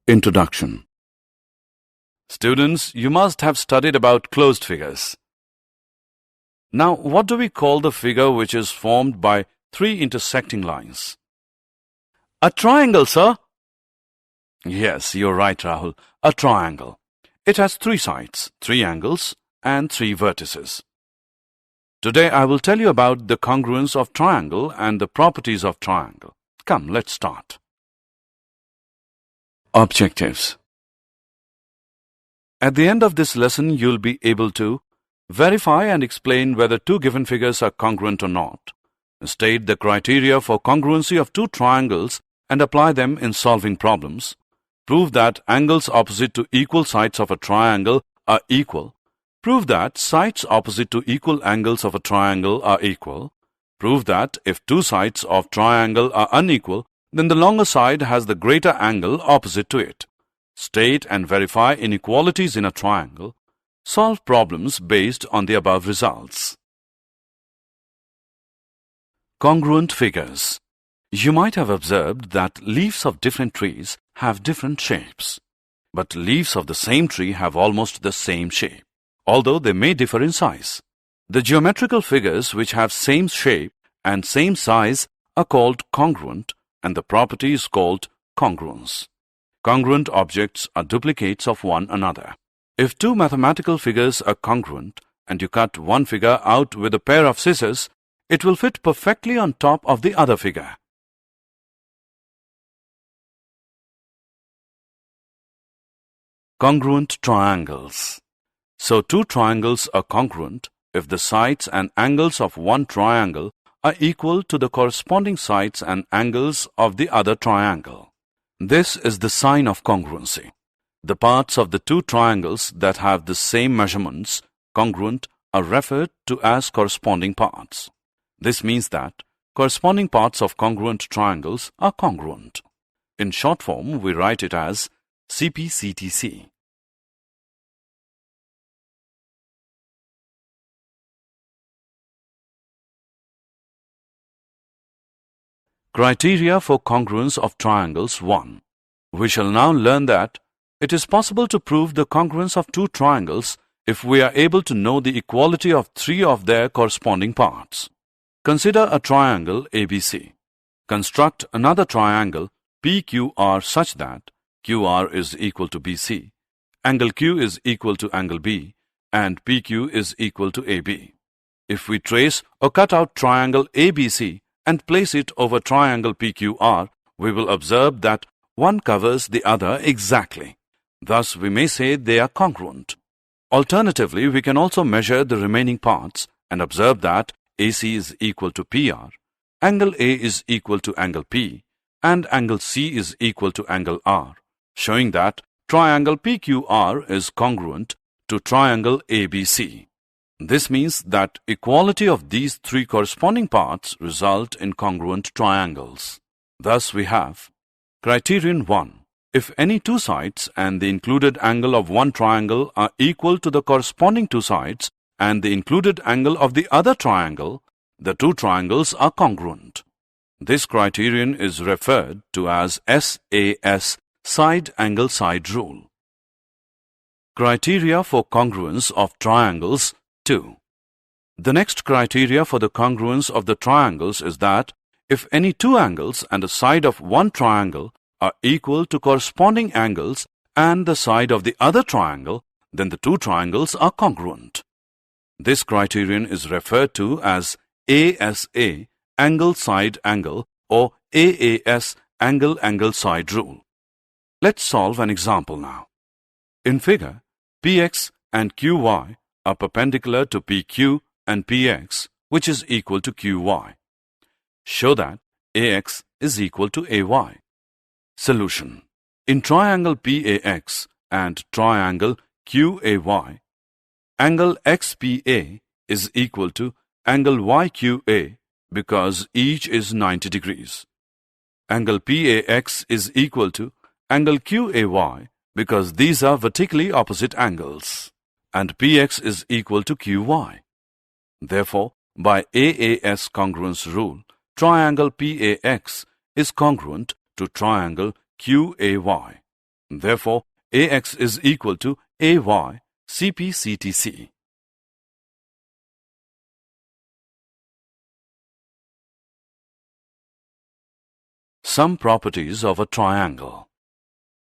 Introduction. Students, you must have studied about closed figures. Now, what do we call the figure which is formed by three intersecting lines? A triangle, sir. Yes, you're right, Rahul. A triangle. It has three sides, three angles, and three vertices. Today, I will tell you about the congruence of triangle and the properties of triangle. Come, let's start. Objectives. At the end of this lesson, you'll be able to verify and explain whether two given figures are congruent or not, state the criteria for congruency of two triangles and apply them in solving problems, prove that angles opposite to equal sides of a triangle are equal, prove that sides opposite to equal angles of a triangle are equal, prove that if two sides of triangle are unequal, then the longer side has the greater angle opposite to it. State and verify inequalities in a triangle. Solve problems based on the above results. Congruent figures. You might have observed that leaves of different trees have different shapes, but leaves of the same tree have almost the same shape, although they may differ in size. The geometrical figures which have same shape and same size are called congruent, and the property is called congruence. Congruent objects are duplicates of one another. If two mathematical figures are congruent and you cut one figure out with a pair of scissors, it will fit perfectly on top of the other figure. Congruent triangles. So two triangles are congruent if the sides and angles of one triangle are equal to the corresponding sides and angles of the other triangle. This is the sign of congruency. The parts of the two triangles that have the same measurements, congruent, are referred to as corresponding parts. This means that corresponding parts of congruent triangles are congruent. In short form, we write it as CPCTC. Criteria for congruence of triangles 1. We shall now learn that it is possible to prove the congruence of two triangles if we are able to know the equality of three of their corresponding parts. Consider a triangle ABC. Construct another triangle PQR such that QR is equal to BC, angle Q is equal to angle B, and PQ is equal to AB. If we trace or cut out triangle ABC and place it over triangle PQR, we will observe that one covers the other exactly. Thus, we may say they are congruent. Alternatively, we can also measure the remaining parts and observe that AC is equal to PR, angle A is equal to angle P, and angle C is equal to angle R, showing that triangle PQR is congruent to triangle ABC. This means that equality of these three corresponding parts result in congruent triangles. Thus we have Criterion 1. If any two sides and the included angle of one triangle are equal to the corresponding two sides and the included angle of the other triangle, the two triangles are congruent. This criterion is referred to as SAS, side angle side rule. Criteria for congruence of triangles 2. The next criteria for the congruence of the triangles is that if any two angles and the side of one triangle are equal to corresponding angles and the side of the other triangle, then the two triangles are congruent. This criterion is referred to as ASA, angle side angle, or AAS, angle angle side rule. Let's solve an example now. In figure, PX and QY are perpendicular to PQ and PX, which is equal to QY. Show that AX is equal to AY. Solution. In triangle PAX and triangle QAY, angle XPA is equal to angle YQA because each is 90 degrees. Angle PAX is equal to angle QAY because these are vertically opposite angles, and PX is equal to QY. Therefore, by AAS congruence rule, triangle PAX is congruent to triangle QAY. Therefore, AX is equal to AY CPCTC. Some properties of a triangle.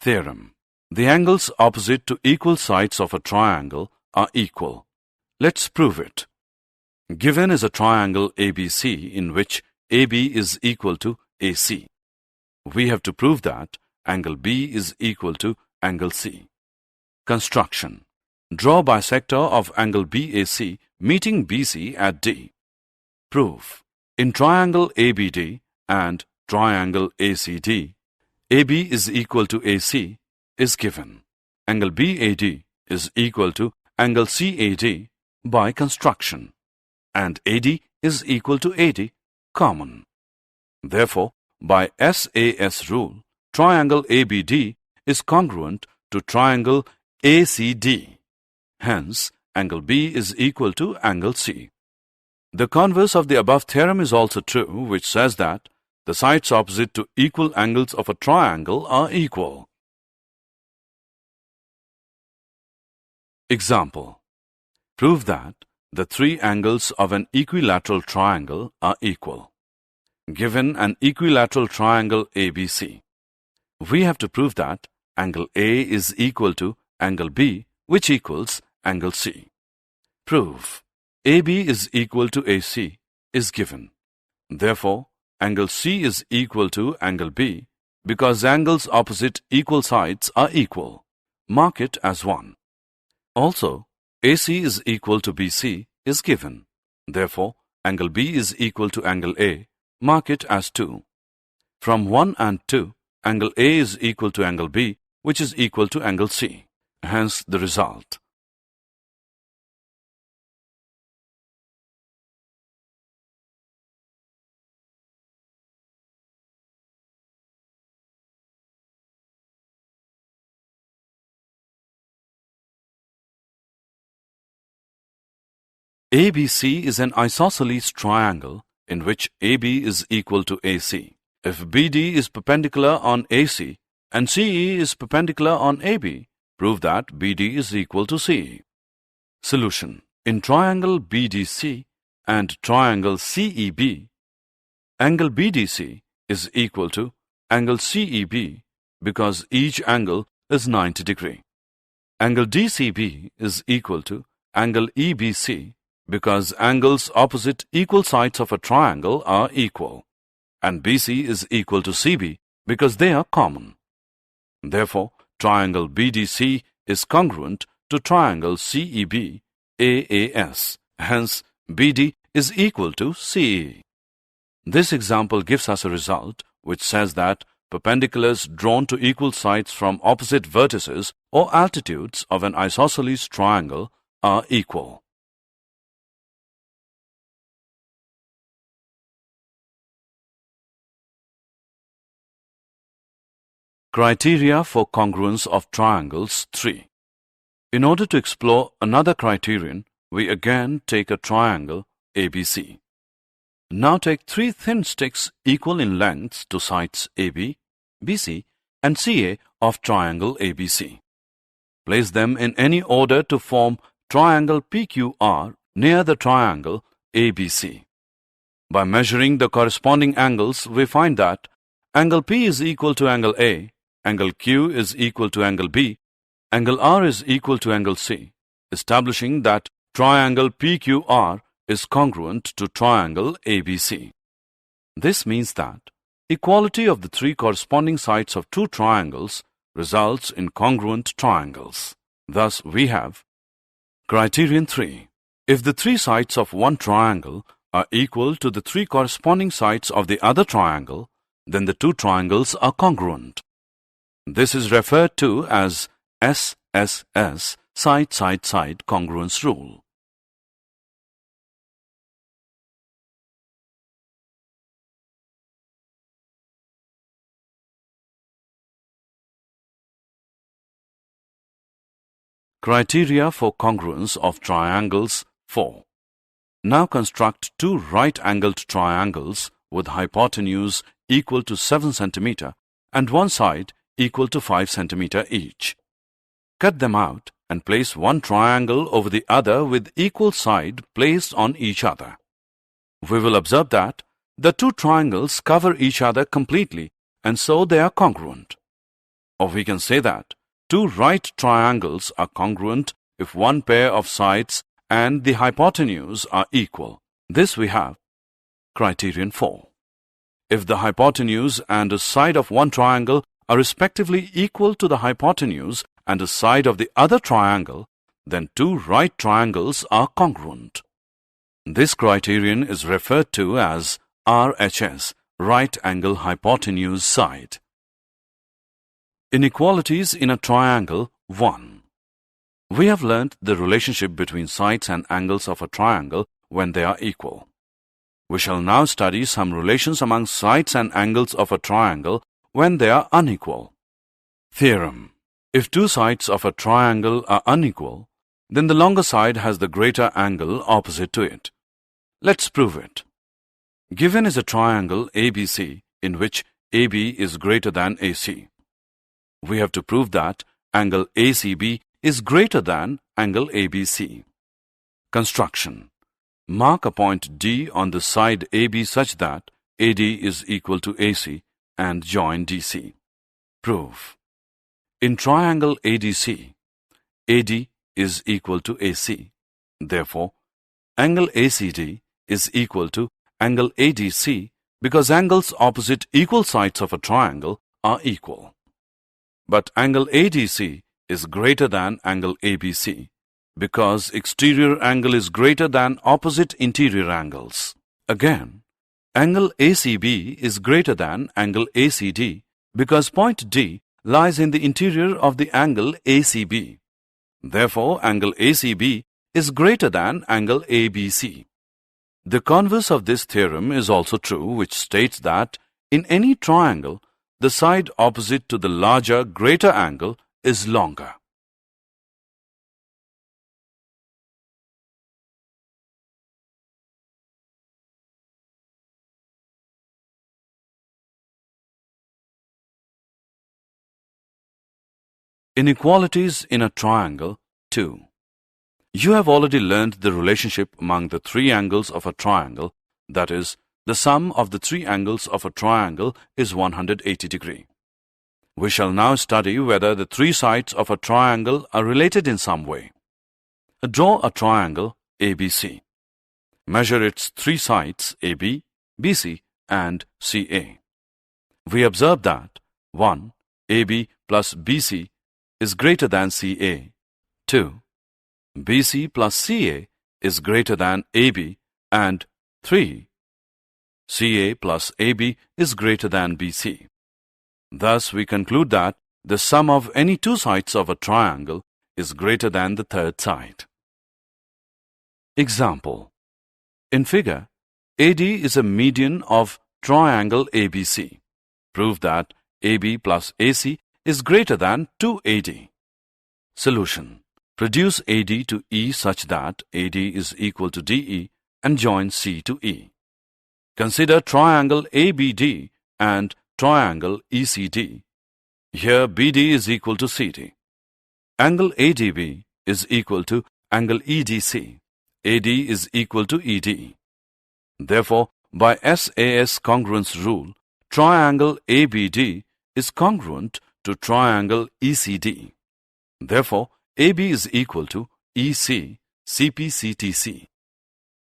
Theorem. The angles opposite to equal sides of a triangle are equal. Let's prove it. Given is a triangle ABC in which AB is equal to AC. We have to prove that angle B is equal to angle C. Construction. Draw bisector of angle BAC meeting BC at D. Proof. In triangle ABD and triangle ACD, AB is equal to AC is given. Angle BAD is equal to angle CAD by construction, and AD is equal to AD common. Therefore, by SAS rule, triangle ABD is congruent to triangle ACD. Hence, angle B is equal to angle C. The converse of the above theorem is also true, which says that the sides opposite to equal angles of a triangle are equal. Example. Prove that the three angles of an equilateral triangle are equal. Given an equilateral triangle ABC, we have to prove that angle A is equal to angle B, which equals angle C. Prove. AB is equal to AC is given. Therefore, angle C is equal to angle B because angles opposite equal sides are equal. Mark it as 1. Also, AC is equal to BC is given. Therefore, angle B is equal to angle A. Mark it as 2. From 1 and 2, angle A is equal to angle B, which is equal to angle C. Hence the result. ABC is an isosceles triangle in which AB is equal to AC. If BD is perpendicular on AC and CE is perpendicular on AB, prove that BD is equal to CE. Solution. In triangle BDC and triangle CEB, angle BDC is equal to angle CEB because each angle is 90 degrees. Angle DCB is equal to angle EBC because angles opposite equal sides of a triangle are equal, and BC is equal to CB because they are common. Therefore, triangle BDC is congruent to triangle CEB AAS. Hence, BD is equal to CE. This example gives us a result which says that perpendiculars drawn to equal sides from opposite vertices or altitudes of an isosceles triangle are equal. Criteria for congruence of triangles 3. In order to explore another criterion, we again take a triangle ABC. Now take 3 thin sticks equal in lengths to sides AB, BC and CA of triangle ABC. Place them in any order to form triangle PQR near the triangle ABC. By measuring the corresponding angles, we find that angle P is equal to angle A, angle Q is equal to angle B, angle R is equal to angle C, establishing that triangle PQR is congruent to triangle ABC. This means that equality of the 3 corresponding sides of 2 triangles results in congruent triangles. Thus, we have Criterion 3. If the 3 sides of one triangle are equal to the 3 corresponding sides of the other triangle, then the 2 triangles are congruent. This is referred to as SSS, side-side-side congruence rule. Criteria for congruence of triangles 4. Now construct 2 right-angled triangles with hypotenuse equal to 7 cm and one side equal to 5 cm each. Cut them out and place one triangle over the other with equal side placed on each other. We will observe that the two triangles cover each other completely and so they are congruent. Or we can say that two right triangles are congruent if one pair of sides and the hypotenuse are equal. This we have criterion 4. If the hypotenuse and a side of one triangle are respectively equal to the hypotenuse and a side of the other triangle, then two right triangles are congruent. This criterion is referred to as RHS, right angle hypotenuse side. Inequalities in a triangle 1. We have learnt the relationship between sides and angles of a triangle when they are equal. We shall now study some relations among sides and angles of a triangle when they are unequal. Theorem: if two sides of a triangle are unequal, then the longer side has the greater angle opposite to it. Let's prove it. Given is a triangle ABC in which AB is greater than AC. We have to prove that angle ACB is greater than angle ABC. Construction: mark a point D on the side AB such that AD is equal to AC and join DC. Prove: in triangle ADC, AD is equal to AC. Therefore, angle ACD is equal to angle ADC because angles opposite equal sides of a triangle are equal. But angle ADC is greater than angle ABC because exterior angle is greater than opposite interior angles. Again, angle ACB is greater than angle ACD because point D lies in the interior of the angle ACB. Therefore, angle ACB is greater than angle ABC. The converse of this theorem is also true, which states that in any triangle, the side opposite to the larger, greater angle is longer. Inequalities in a triangle 2. You have already learned the relationship among the three angles of a triangle, that is, the sum of the three angles of a triangle is 180 degrees. We shall now study whether the three sides of a triangle are related in some way. Draw a triangle ABC. Measure its three sides AB, BC and CA. We observe that 1. AB plus BC is greater than CA. 2. BC plus CA is greater than AB, and 3. CA plus AB is greater than BC. Thus, we conclude that the sum of any two sides of a triangle is greater than the third side. Example: in figure, AD is a median of triangle ABC. Prove that AB plus AC is greater than 2AD. Solution: reduce AD to E such that AD is equal to DE and join C to E. Consider triangle ABD and triangle ECD. Here BD is equal to CD. Angle ADB is equal to angle EDC. AD is equal to ED. Therefore, by SAS congruence rule, triangle ABD is congruent to triangle ECD. Therefore, AB is equal to EC, CPCTC.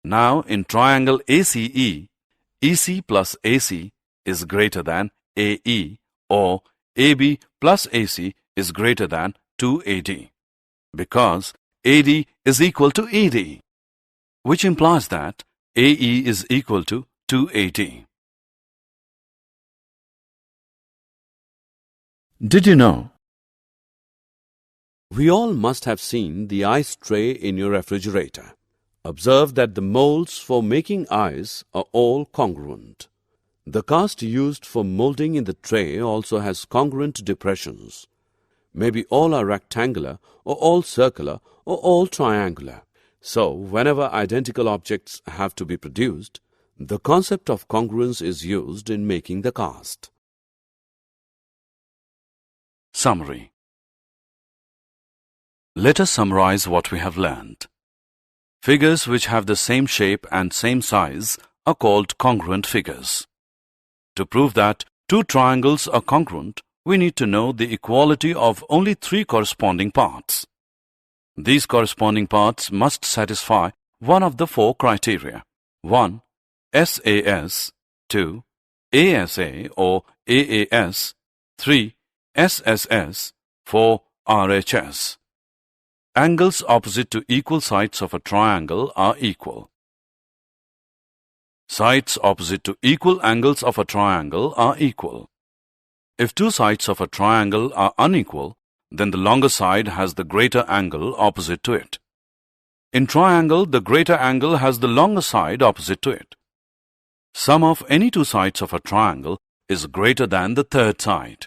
Now, in triangle ACE, EC plus AC is greater than AE, or AB plus AC is greater than 2AD, because AD is equal to ED, which implies that AE is equal to 2AD. Did you know? We all must have seen the ice tray in your refrigerator. Observe that the molds for making ice are all congruent. The cast used for molding in the tray also has congruent depressions. Maybe all are rectangular, or all circular, or all triangular. So, whenever identical objects have to be produced, the concept of congruence is used in making the cast. Summary. Let us summarize what we have learned. Figures which have the same shape and same size are called congruent figures. To prove that two triangles are congruent, we need to know the equality of only three corresponding parts. These corresponding parts must satisfy one of the four criteria. 1. SAS. 2. ASA or AAS. 3. SSS. 4. RHS. Angles opposite to equal sides of a triangle are equal. Sides opposite to equal angles of a triangle are equal. If two sides of a triangle are unequal, then the longer side has the greater angle opposite to it. In triangle, the greater angle has the longer side opposite to it. Sum of any two sides of a triangle is greater than the third side.